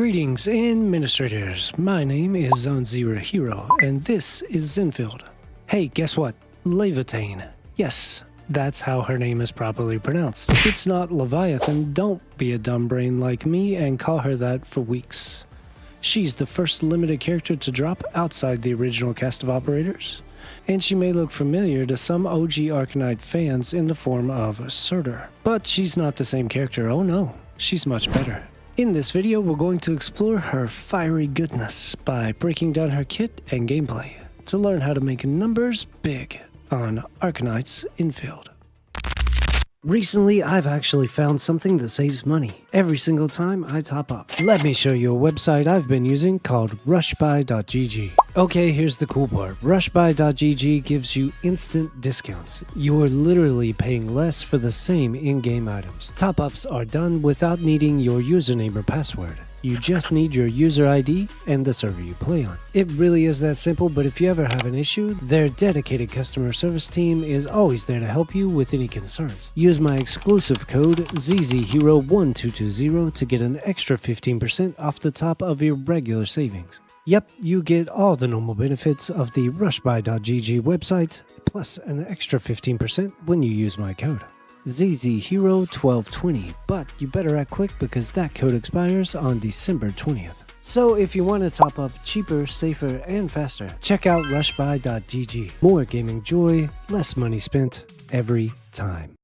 Greetings, administrators. My name is Zone Zero Hero, and this is Zenfield. Hey, guess what? Laevatain. Yes, that's how her name is properly pronounced. It's not Leviathan. Don't be a dumb brain like me and call her that for weeks. She's the first limited character to drop outside the original cast of operators, and she may look familiar to some OG Arknight fans in the form of Surtur. But she's not the same character, oh no, she's much better. In this video, we're going to explore her fiery goodness by breaking down her kit and gameplay to learn how to make numbers big on Arknights Endfield. Recently, I've actually found something that saves money every single time I top up. Let me show you a website I've been using called rushbuy.gg. Okay, here's the cool part. Rushbuy.gg gives you instant discounts. You're literally paying less for the same in-game items. Top-ups are done without needing your username or password. You just need your user ID and the server you play on. It really is that simple, but if you ever have an issue, their dedicated customer service team is always there to help you with any concerns. Use my exclusive code ZZHero1220 to get an extra 15% off the top of your regular savings. Yep, you get all the normal benefits of the rushbuy.gg website, plus an extra 15% when you use my code ZZHero1220, but you better act quick because that code expires on December 20th. So if you want to top up cheaper, safer, and faster, check out rushbuy.gg. More gaming joy, less money spent every time.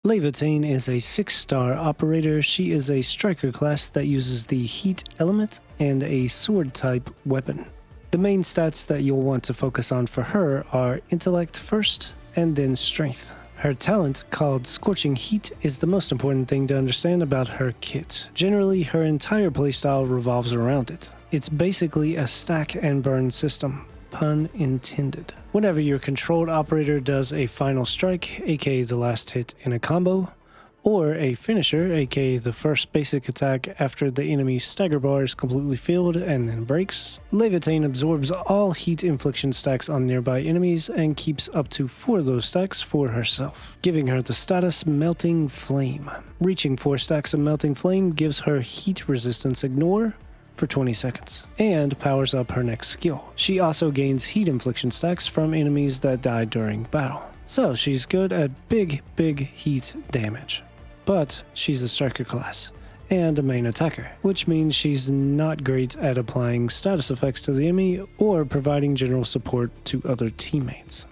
Laevatain is a 6-star operator. She is a striker class that uses the heat element and a sword type weapon. The main stats that you'll want to focus on for her are intellect first and then strength. Her talent, called Scorching Heat, is the most important thing to understand about her kit. Generally, her entire playstyle revolves around it. It's basically a stack and burn system, pun intended. Whenever your controlled operator does a final strike, aka the last hit in a combo, or a finisher, aka the first basic attack after the enemy's stagger bar is completely filled and then breaks, Laevatain absorbs all heat infliction stacks on nearby enemies and keeps up to 4 of those stacks for herself, giving her the status Melting Flame. Reaching 4 stacks of Melting Flame gives her heat resistance ignore for 20 seconds, and powers up her next skill. She also gains heat infliction stacks from enemies that die during battle. So she's good at big heat damage. But she's a striker class and a main attacker, which means she's not great at applying status effects to the enemy or providing general support to other teammates.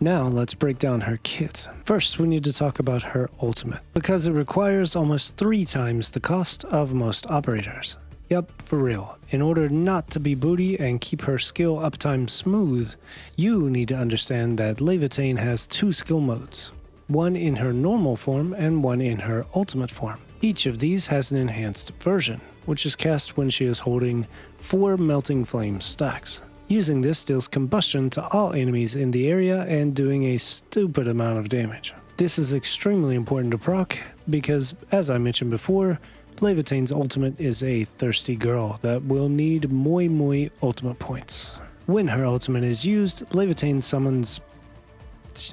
Now let's break down her kit. First, we need to talk about her ultimate, because it requires almost 3 times the cost of most operators. Yup, for real. In order not to be booty and keep her skill uptime smooth, you need to understand that Laevatain has 2 skill modes. One in her normal form and one in her ultimate form. Each of these has an enhanced version, which is cast when she is holding 4 Melting Flame stacks. Using this deals combustion to all enemies in the area and doing a stupid amount of damage. This is extremely important to proc because, as I mentioned before, Laevatain's ultimate is a thirsty girl that will need moi ultimate points. When her ultimate is used, Laevatain summons...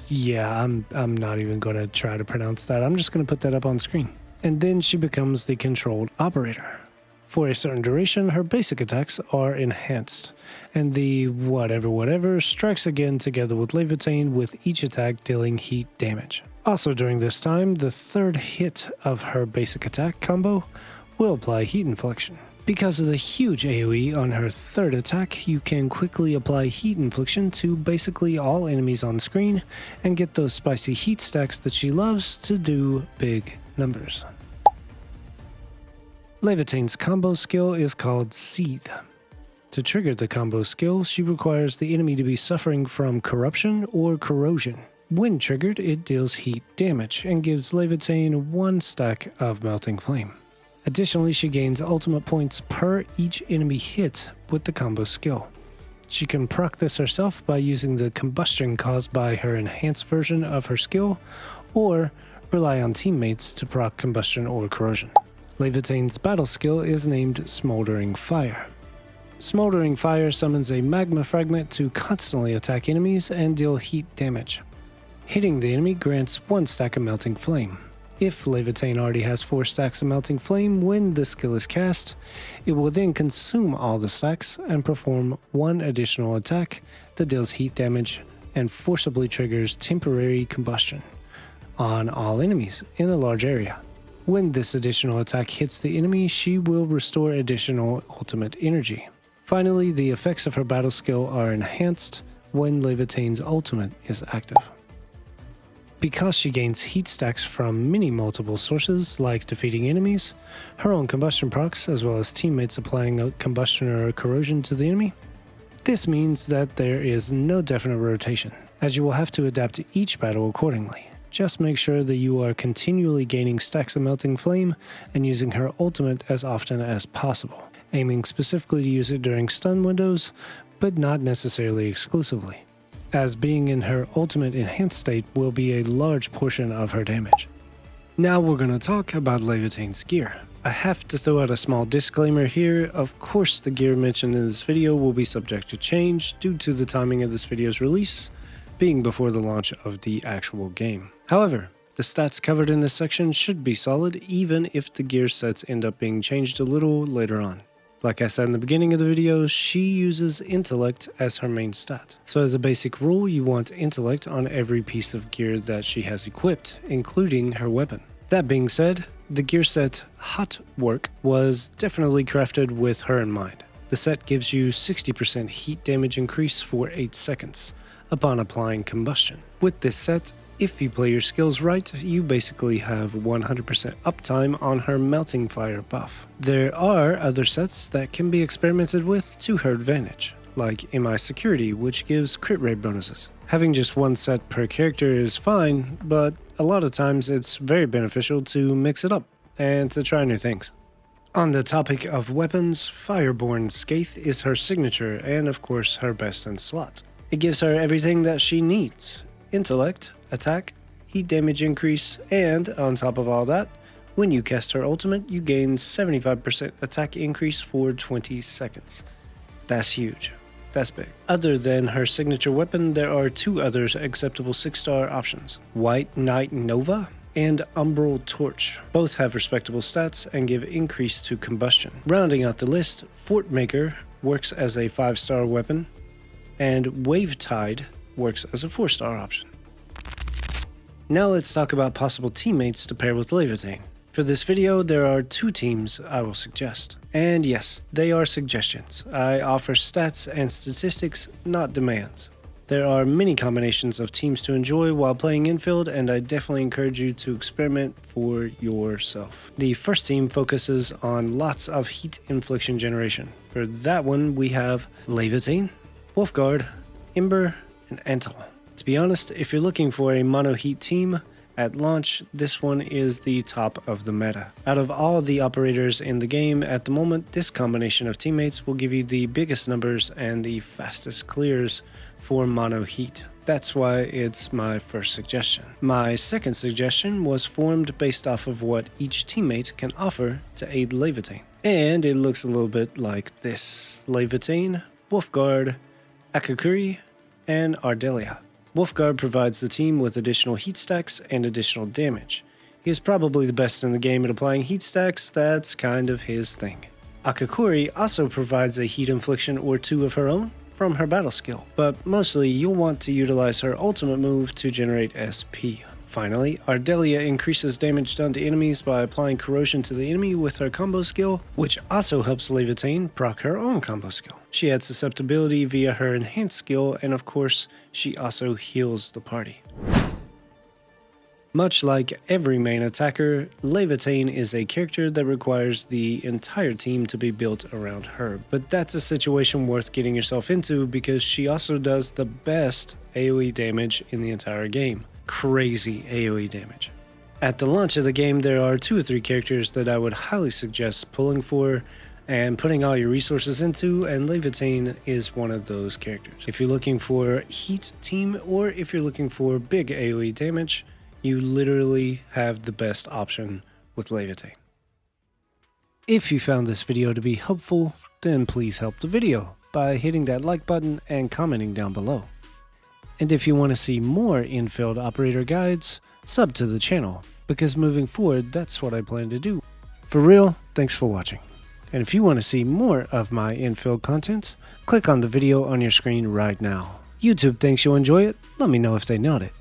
Yeah, I'm not even going to try to pronounce that. I'm just going to put that up on screen. And then she becomes the controlled operator. For a certain duration, her basic attacks are enhanced, and the whatever strikes again together with Laevatain, with each attack dealing heat damage. Also during this time, the 3rd hit of her basic attack combo will apply heat infliction. Because of the huge AOE on her 3rd attack, you can quickly apply heat infliction to basically all enemies on screen and get those spicy heat stacks that she loves to do big numbers. Laevatain's combo skill is called Seethe. To trigger the combo skill, she requires the enemy to be suffering from corruption or corrosion. When triggered, it deals heat damage and gives Laevatain 1 stack of Melting Flame. Additionally, she gains ultimate points per each enemy hit with the combo skill. She can proc this herself by using the combustion caused by her enhanced version of her skill, or rely on teammates to proc combustion or corrosion. Laevatain's battle skill is named Smoldering Fire. Smoldering Fire summons a magma fragment to constantly attack enemies and deal heat damage. Hitting the enemy grants 1 stack of Melting Flame. If Laevatain already has 4 stacks of Melting Flame when the skill is cast, it will then consume all the stacks and perform 1 additional attack that deals heat damage and forcibly triggers temporary combustion on all enemies in a large area. When this additional attack hits the enemy, she will restore additional ultimate energy. Finally, the effects of her battle skill are enhanced when Laevatain's ultimate is active. Because she gains heat stacks from many multiple sources like defeating enemies, her own combustion procs, as well as teammates applying a combustion or corrosion to the enemy, this means that there is no definite rotation, as you will have to adapt to each battle accordingly. Just make sure that you are continually gaining stacks of Melting Flame and using her ultimate as often as possible, aiming specifically to use it during stun windows, but not necessarily exclusively, as being in her ultimate enhanced state will be a large portion of her damage. Now we're going to talk about Laevatain's gear. I have to throw out a small disclaimer here. Of course, the gear mentioned in this video will be subject to change due to the timing of this video's release being before the launch of the actual game. However, the stats covered in this section should be solid even if the gear sets end up being changed a little later on. Like I said in the beginning of the video, she uses intellect as her main stat. So as a basic rule, you want intellect on every piece of gear that she has equipped, including her weapon. That being said, the gear set Hot Work was definitely crafted with her in mind. The set gives you 60% heat damage increase for 8 seconds upon applying combustion. With this set, if you play your skills right, you basically have 100% uptime on her melting fire buff. There are other sets that can be experimented with to her advantage, like MI Security, which gives crit rate bonuses. Having just one set per character is fine, but a lot of times it's very beneficial to mix it up and to try new things. On the topic of weapons, Fireborn Scathe is her signature and of course her best in slot. It gives her everything that she needs: intellect, attack, heat damage increase, and on top of all that, when you cast her ultimate, you gain 75% attack increase for 20 seconds. That's huge. That's big. Other than her signature weapon, there are 2 other acceptable 6-star options: White Knight Nova and Umbral Torch. Both have respectable stats and give increase to combustion. Rounding out the list, Fort Maker works as a 5-star weapon, and Wave Tide works as a 4-star option. Now let's talk about possible teammates to pair with Laevatain. For this video, there are 2 teams I will suggest. And yes, they are suggestions. I offer stats and statistics, not demands. There are many combinations of teams to enjoy while playing Enfield, and I definitely encourage you to experiment for yourself. The first team focuses on lots of heat infliction generation. For that one, we have Laevatain, Wolfguard, Ember, and Antal. To be honest, if you're looking for a mono heat team, at launch, this one is the top of the meta. Out of all the operators in the game at the moment, this combination of teammates will give you the biggest numbers and the fastest clears for mono heat. That's why it's my first suggestion. My second suggestion was formed based off of what each teammate can offer to aid Laevatain. And it looks a little bit like this: Laevatain, Wolfguard, Akakuri, and Ardelia. Wolfguard provides the team with additional heat stacks and additional damage. He is probably the best in the game at applying heat stacks. That's kind of his thing. Akakuri also provides a heat infliction or 2 of her own from her battle skill, but mostly you'll want to utilize her ultimate move to generate SP. Finally, Ardelia increases damage done to enemies by applying corrosion to the enemy with her combo skill, which also helps Laevatain proc her own combo skill. She adds susceptibility via her enhanced skill, and of course, she also heals the party. Much like every main attacker, Laevatain is a character that requires the entire team to be built around her, but that's a situation worth getting yourself into because she also does the best AOE damage in the entire game. Crazy AOE damage. At the launch of the game, there are 2 or 3 characters that I would highly suggest pulling for and putting all your resources into, and Laevatain is one of those characters. If you're looking for heat team or if you're looking for big AOE damage, you literally have the best option with Laevatain. If you found this video to be helpful, then please help the video by hitting that like button and commenting down below. And if you want to see more Enfield operator guides, sub to the channel because moving forward, that's what I plan to do. For real, thanks for watching. And if you want to see more of my infield content, click on the video on your screen right now. YouTube thinks you'll enjoy it. Let me know if they note it.